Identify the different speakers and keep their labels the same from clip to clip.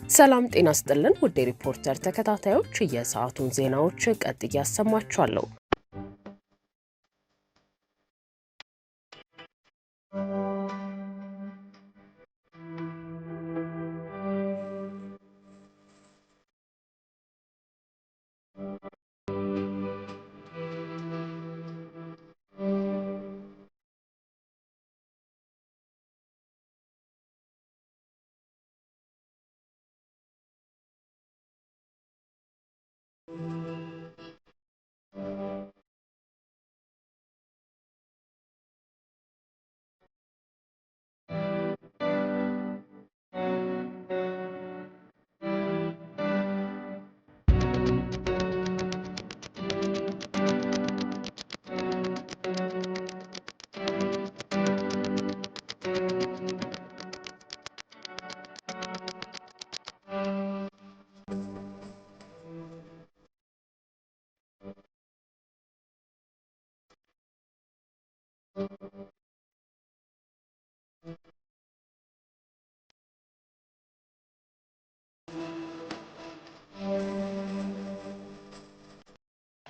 Speaker 1: ሰላም ጤና ይስጥልን ውድ ሪፖርተር ተከታታዮች የሰዓቱን ዜናዎች ቀጥዬ አሰማችኋለሁ።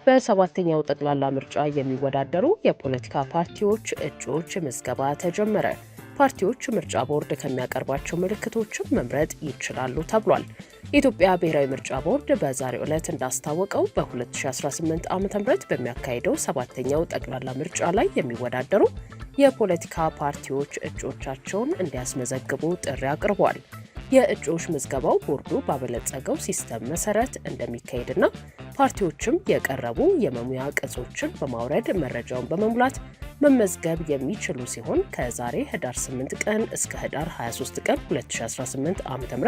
Speaker 1: በሰባተኛው ጠቅላላ ምርጫ የሚወዳደሩ የፖለቲካ ፓርቲዎች እጩዎች ምዝገባ ተጀመረ። ፓርቲዎች ምርጫ ቦርድ ከሚያቀርባቸው ምልክቶችን መምረጥ ይችላሉ ተብሏል። የኢትዮጵያ ብሔራዊ ምርጫ ቦርድ በዛሬው ዕለት እንዳስታወቀው በ2018 ዓ.ም በሚያካሄደው ሰባተኛው ጠቅላላ ምርጫ ላይ የሚወዳደሩ የፖለቲካ ፓርቲዎች እጩዎቻቸውን እንዲያስመዘግቡ ጥሪ አቅርቧል። የእጩዎች ምዝገባው ቦርዱ ባበለጸገው ሲስተም መሰረት እንደሚካሄድና ፓርቲዎችም የቀረቡ የመሙያ ቅጾችን በማውረድ መረጃውን በመሙላት መመዝገብ የሚችሉ ሲሆን ከዛሬ ህዳር 8 ቀን እስከ ህዳር 23 ቀን 2018 ዓ.ም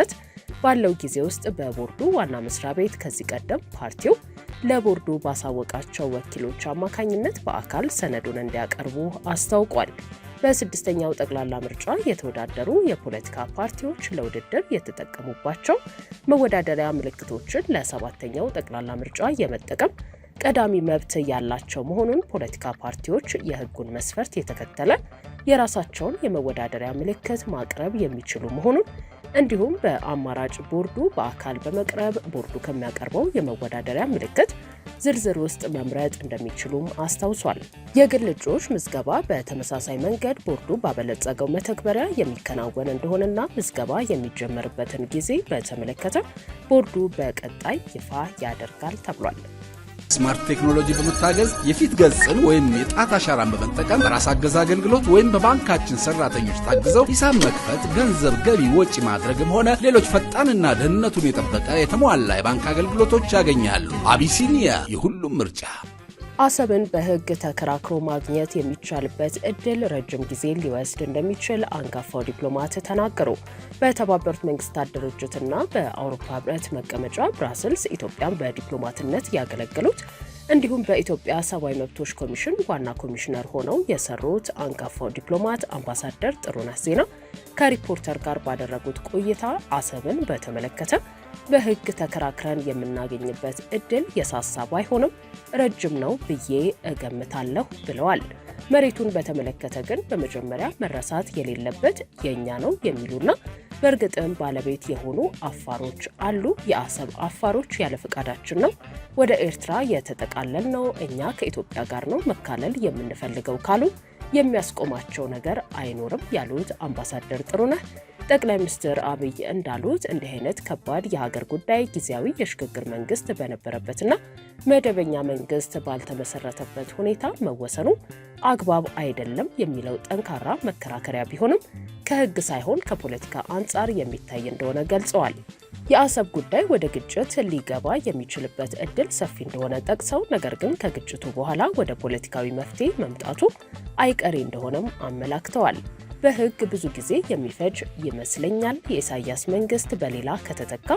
Speaker 1: ባለው ጊዜ ውስጥ በቦርዱ ዋና መስሪያ ቤት ከዚህ ቀደም ፓርቲው ለቦርዱ ባሳወቃቸው ወኪሎች አማካኝነት በአካል ሰነዱን እንዲያቀርቡ አስታውቋል። በስድስተኛው ጠቅላላ ምርጫ የተወዳደሩ የፖለቲካ ፓርቲዎች ለውድድር የተጠቀሙባቸው መወዳደሪያ ምልክቶችን ለሰባተኛው ጠቅላላ ምርጫ የመጠቀም ቀዳሚ መብት ያላቸው መሆኑን ፖለቲካ ፓርቲዎች የህጉን መስፈርት የተከተለ የራሳቸውን የመወዳደሪያ ምልክት ማቅረብ የሚችሉ መሆኑን እንዲሁም በአማራጭ ቦርዱ በአካል በመቅረብ ቦርዱ ከሚያቀርበው የመወዳደሪያ ምልክት ዝርዝር ውስጥ መምረጥ እንደሚችሉም አስታውሷል። የግል እጩዎች ምዝገባ በተመሳሳይ መንገድ ቦርዱ ባበለጸገው መተግበሪያ የሚከናወን እንደሆነና ምዝገባ የሚጀመርበትን ጊዜ በተመለከተ ቦርዱ በቀጣይ ይፋ ያደርጋል ተብሏል።
Speaker 2: ስማርት ቴክኖሎጂ በመታገዝ የፊት ገጽን ወይም የጣት አሻራን በመጠቀም በራስ አገዝ አገልግሎት ወይም በባንካችን ሰራተኞች ታግዘው ሂሳብ መክፈት፣ ገንዘብ ገቢ ወጪ ማድረግም ሆነ ሌሎች ፈጣንና ደህንነቱን የጠበቀ የተሟላ የባንክ አገልግሎቶች ያገኛሉ። አቢሲኒያ የሁሉም ምርጫ።
Speaker 1: አሰብን በህግ ተከራክሮ ማግኘት የሚቻልበት እድል ረጅም ጊዜ ሊወስድ እንደሚችል አንጋፋው ዲፕሎማት ተናገሩ። በተባበሩት መንግስታት ድርጅትና በአውሮፓ ህብረት መቀመጫ ብራስልስ ኢትዮጵያን በዲፕሎማትነት ያገለገሉት እንዲሁም በኢትዮጵያ ሰብአዊ መብቶች ኮሚሽን ዋና ኮሚሽነር ሆነው የሰሩት አንጋፋው ዲፕሎማት አምባሳደር ጥሩነህ ዜና ከሪፖርተር ጋር ባደረጉት ቆይታ አሰብን በተመለከተ በህግ ተከራክረን የምናገኝበት እድል የሳሳ ባይሆንም ረጅም ነው ብዬ እገምታለሁ ብለዋል። መሬቱን በተመለከተ ግን በመጀመሪያ መረሳት የሌለበት የኛ ነው የሚሉና በእርግጥም ባለቤት የሆኑ አፋሮች አሉ። የአሰብ አፋሮች ያለ ፈቃዳችን ነው ወደ ኤርትራ የተጠቃለል ነው። እኛ ከኢትዮጵያ ጋር ነው መካለል የምንፈልገው ካሉ የሚያስቆማቸው ነገር አይኖርም ያሉት አምባሳደር ጥሩነህ ጠቅላይ ሚኒስትር አብይ እንዳሉት እንዲህ አይነት ከባድ የሀገር ጉዳይ ጊዜያዊ የሽግግር መንግስት በነበረበትና መደበኛ መንግስት ባልተመሰረተበት ሁኔታ መወሰኑ አግባብ አይደለም የሚለው ጠንካራ መከራከሪያ ቢሆንም ከህግ ሳይሆን ከፖለቲካ አንጻር የሚታይ እንደሆነ ገልጸዋል። የአሰብ ጉዳይ ወደ ግጭት ሊገባ የሚችልበት እድል ሰፊ እንደሆነ ጠቅሰው ነገር ግን ከግጭቱ በኋላ ወደ ፖለቲካዊ መፍትሄ መምጣቱ አይቀሬ እንደሆነም አመላክተዋል። በህግ ብዙ ጊዜ የሚፈጅ ይመስለኛል። የኢሳያስ መንግስት በሌላ ከተተካ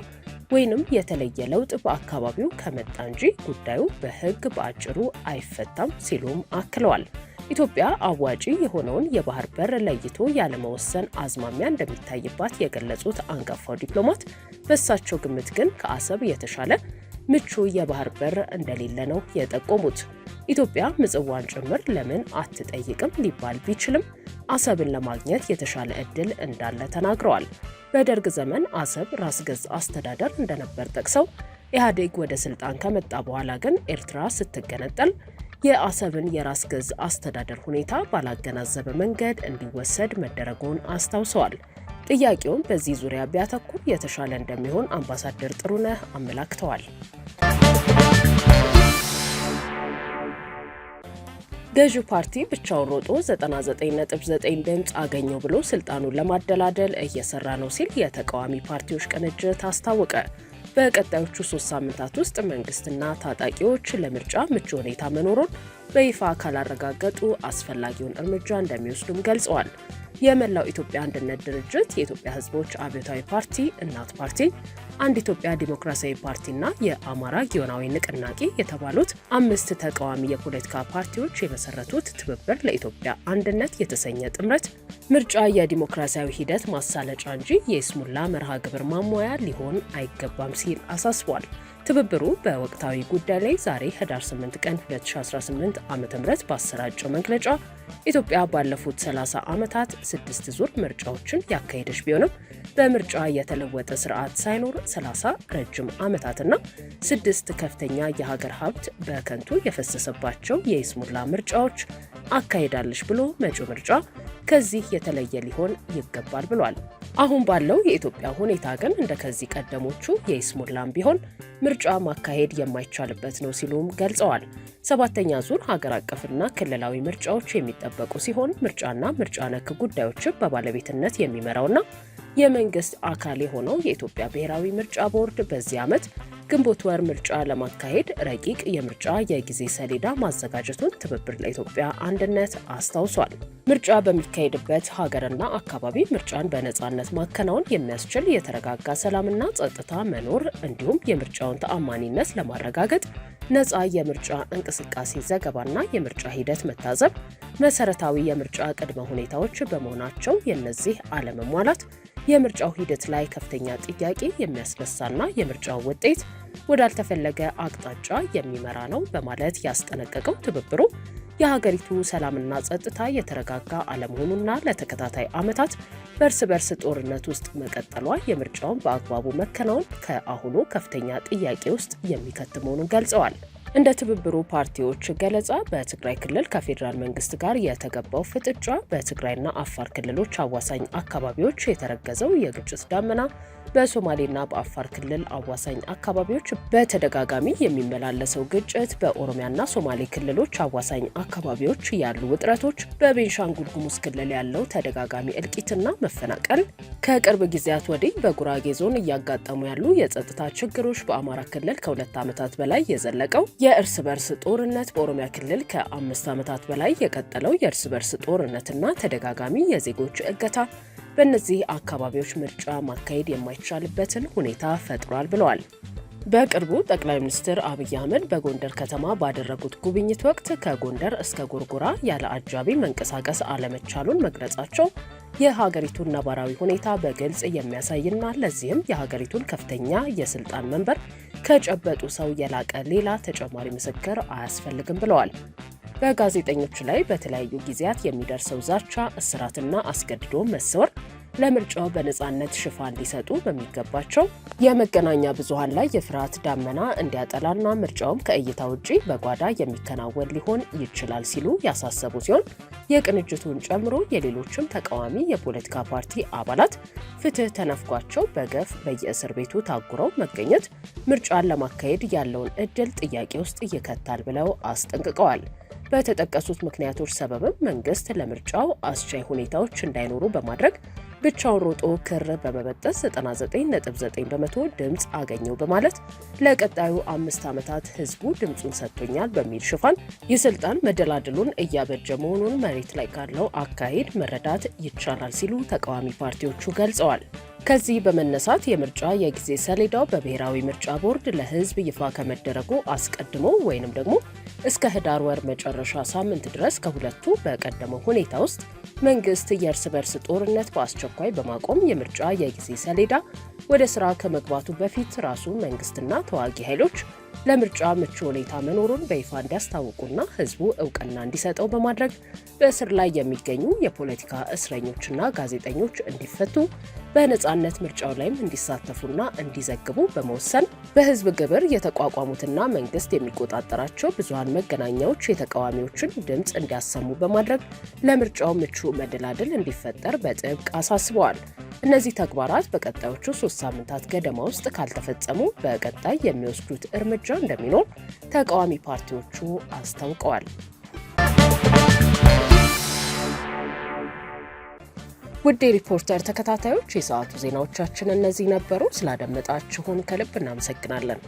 Speaker 1: ወይንም የተለየ ለውጥ በአካባቢው ከመጣ እንጂ ጉዳዩ በህግ በአጭሩ አይፈታም ሲሉም አክለዋል። ኢትዮጵያ አዋጪ የሆነውን የባህር በር ለይቶ ያለመወሰን አዝማሚያ እንደሚታይባት የገለጹት አንጋፋው ዲፕሎማት በእሳቸው ግምት ግን ከአሰብ የተሻለ ምቹ የባህር በር እንደሌለ ነው የጠቆሙት። ኢትዮጵያ ምጽዋን ጭምር ለምን አትጠይቅም ሊባል ቢችልም አሰብን ለማግኘት የተሻለ እድል እንዳለ ተናግረዋል። በደርግ ዘመን አሰብ ራስ ገዝ አስተዳደር እንደነበር ጠቅሰው ኢህአዴግ ወደ ስልጣን ከመጣ በኋላ ግን ኤርትራ ስትገነጠል የአሰብን የራስ ገዝ አስተዳደር ሁኔታ ባላገናዘበ መንገድ እንዲወሰድ መደረጉን አስታውሰዋል። ጥያቄውን በዚህ ዙሪያ ቢያተኩር የተሻለ እንደሚሆን አምባሳደር ጥሩነህ አመላክተዋል። ገዢው ፓርቲ ብቻውን ሮጦ 99.9 ድምፅ አገኘው ብሎ ስልጣኑን ለማደላደል እየሰራ ነው ሲል የተቃዋሚ ፓርቲዎች ቅንጅት አስታወቀ። በቀጣዮቹ 3 ሳምንታት ውስጥ መንግስትና ታጣቂዎች ለምርጫ ምቹ ሁኔታ መኖሩን በይፋ ካላረጋገጡ አስፈላጊውን እርምጃ እንደሚወስዱም ገልጸዋል። የመላው ኢትዮጵያ አንድነት ድርጅት፣ የኢትዮጵያ ሕዝቦች አብዮታዊ ፓርቲ፣ እናት ፓርቲ፣ አንድ ኢትዮጵያ ዲሞክራሲያዊ ፓርቲና የአማራ ጊዮናዊ ንቅናቄ የተባሉት 5 ተቃዋሚ የፖለቲካ ፓርቲዎች የመሰረቱት ትብብር ለኢትዮጵያ አንድነት የተሰኘ ጥምረት ምርጫ የዲሞክራሲያዊ ሂደት ማሳለጫ እንጂ የይስሙላ መርሃ ግብር ማሟያ ሊሆን አይገባም ሲል አሳስቧል። ትብብሩ በወቅታዊ ጉዳይ ላይ ዛሬ ህዳር 8 ቀን 2018 ዓ.ም ባሰራጨው መግለጫ ኢትዮጵያ ባለፉት 30 ዓመታት 6 ዙር ምርጫዎችን ያካሄደች ቢሆንም በምርጫ የተለወጠ ስርዓት ሳይኖር 30 ረጅም ዓመታትና 6 ከፍተኛ የሀገር ሀብት በከንቱ የፈሰሰባቸው የይስሙላ ምርጫዎች አካሄዳለች ብሎ መጪው ምርጫ ከዚህ የተለየ ሊሆን ይገባል ብሏል። አሁን ባለው የኢትዮጵያ ሁኔታ ግን እንደከዚህ ቀደሞቹ የይስሙላም ቢሆን ምርጫ ማካሄድ የማይቻልበት ነው ሲሉም ገልጸዋል። 7ኛ ዙር ሀገር አቀፍና ክልላዊ ምርጫዎች የሚጠበቁ ሲሆን ምርጫና ምርጫ ነክ ጉዳዮችን በባለቤትነት የሚመራውና የመንግስት አካል የሆነው የኢትዮጵያ ብሔራዊ ምርጫ ቦርድ በዚህ ዓመት ግንቦት ወር ምርጫ ለማካሄድ ረቂቅ የምርጫ የጊዜ ሰሌዳ ማዘጋጀቱን ትብብር ለኢትዮጵያ አንድነት አስታውሷል። ምርጫ በሚካሄድበት ሀገርና አካባቢ ምርጫን በነጻነት ማከናወን የሚያስችል የተረጋጋ ሰላምና ጸጥታ መኖር እንዲሁም የምርጫውን ተአማኒነት ለማረጋገጥ ነጻ የምርጫ እንቅስቃሴ ዘገባና የምርጫ ሂደት መታዘብ መሰረታዊ የምርጫ ቅድመ ሁኔታዎች በመሆናቸው የነዚህ አለመሟላት የምርጫው ሂደት ላይ ከፍተኛ ጥያቄ የሚያስነሳና የምርጫው ውጤት ወዳልተፈለገ አቅጣጫ የሚመራ ነው በማለት ያስጠነቀቀው ትብብሩ የሀገሪቱ ሰላምና ጸጥታ የተረጋጋ አለመሆኑና ለተከታታይ ዓመታት በእርስ በርስ ጦርነት ውስጥ መቀጠሏ የምርጫውን በአግባቡ መከናወን ከአሁኑ ከፍተኛ ጥያቄ ውስጥ የሚከት መሆኑን ገልጸዋል። እንደ ትብብሩ ፓርቲዎች ገለጻ በትግራይ ክልል ከፌዴራል መንግስት ጋር የተገባው ፍጥጫ፣ በትግራይና አፋር ክልሎች አዋሳኝ አካባቢዎች የተረገዘው የግጭት ዳመና፣ በሶማሌና በአፋር ክልል አዋሳኝ አካባቢዎች በተደጋጋሚ የሚመላለሰው ግጭት፣ በኦሮሚያና ሶማሌ ክልሎች አዋሳኝ አካባቢዎች ያሉ ውጥረቶች፣ በቤንሻንጉል ጉሙዝ ክልል ያለው ተደጋጋሚ እልቂትና መፈናቀል፣ ከቅርብ ጊዜያት ወዲህ በጉራጌ ዞን እያጋጠሙ ያሉ የጸጥታ ችግሮች፣ በአማራ ክልል ከ2 ዓመታት በላይ የዘለቀው የእርስ በርስ ጦርነት፣ በኦሮሚያ ክልል ከ5 ዓመታት በላይ የቀጠለው የእርስ በርስ ጦርነትና ተደጋጋሚ የዜጎች እገታ በእነዚህ አካባቢዎች ምርጫ ማካሄድ የማይቻልበትን ሁኔታ ፈጥሯል ብለዋል። በቅርቡ ጠቅላይ ሚኒስትር አብይ አህመድ በጎንደር ከተማ ባደረጉት ጉብኝት ወቅት ከጎንደር እስከ ጎርጎራ ያለ አጃቢ መንቀሳቀስ አለመቻሉን መግለጻቸው የሀገሪቱን ነባራዊ ሁኔታ በግልጽ የሚያሳይና ለዚህም የሀገሪቱን ከፍተኛ የስልጣን መንበር ከጨበጡ ሰው የላቀ ሌላ ተጨማሪ ምስክር አያስፈልግም ብለዋል። በጋዜጠኞች ላይ በተለያዩ ጊዜያት የሚደርሰው ዛቻ፣ እስራትና አስገድዶ መሰወር ለምርጫው በነጻነት ሽፋን ሊሰጡ በሚገባቸው የመገናኛ ብዙሃን ላይ የፍርሃት ዳመና እንዲያጠላና ምርጫውም ከእይታ ውጪ በጓዳ የሚከናወን ሊሆን ይችላል ሲሉ ያሳሰቡ ሲሆን የቅንጅቱን ጨምሮ የሌሎችም ተቃዋሚ የፖለቲካ ፓርቲ አባላት ፍትህ ተነፍጓቸው በገፍ በየእስር ቤቱ ታጉረው መገኘት ምርጫን ለማካሄድ ያለውን እድል ጥያቄ ውስጥ ይከታል ብለው አስጠንቅቀዋል። በተጠቀሱት ምክንያቶች ሰበብም መንግስት ለምርጫው አስቻይ ሁኔታዎች እንዳይኖሩ በማድረግ ብቻውን ሮጦ ክር በመበጠስ 99.9 በመቶ ድምፅ አገኘው በማለት ለቀጣዩ 5 ዓመታት ህዝቡ ድምፁን ሰጥቶኛል በሚል ሽፋን የስልጣን መደላድሉን እያበጀ መሆኑን መሬት ላይ ካለው አካሄድ መረዳት ይቻላል ሲሉ ተቃዋሚ ፓርቲዎቹ ገልጸዋል። ከዚህ በመነሳት የምርጫ የጊዜ ሰሌዳው በብሔራዊ ምርጫ ቦርድ ለህዝብ ይፋ ከመደረጉ አስቀድሞ ወይንም ደግሞ እስከ ህዳር ወር መጨረሻ ሳምንት ድረስ ከሁለቱ በቀደመው ሁኔታ ውስጥ መንግስት የእርስ በርስ ጦርነት በአስቸኳይ በማቆም የምርጫ የጊዜ ሰሌዳ ወደ ስራ ከመግባቱ በፊት ራሱ መንግስትና ተዋጊ ኃይሎች ለምርጫ ምቹ ሁኔታ መኖሩን በይፋ እንዲያስታውቁና ህዝቡ እውቅና እንዲሰጠው በማድረግ በእስር ላይ የሚገኙ የፖለቲካ እስረኞችና ጋዜጠኞች እንዲፈቱ በነጻነት ምርጫው ላይም እንዲሳተፉና እንዲዘግቡ በመወሰን በህዝብ ግብር የተቋቋሙትና መንግስት የሚቆጣጠራቸው ብዙሃን መገናኛዎች የተቃዋሚዎችን ድምጽ እንዲያሰሙ በማድረግ ለምርጫው ምቹ መደላድል እንዲፈጠር በጥብቅ አሳስበዋል። እነዚህ ተግባራት በቀጣዮቹ 3 ሳምንታት ገደማ ውስጥ ካልተፈጸሙ በቀጣይ የሚወስዱት እርምጃ እንደሚኖር ተቃዋሚ ፓርቲዎቹ አስታውቀዋል። ውድ ሪፖርተር ተከታታዮች የሰዓቱ ዜናዎቻችን እነዚህ ነበሩ። ስላደመጣችሁን ከልብ እናመሰግናለን።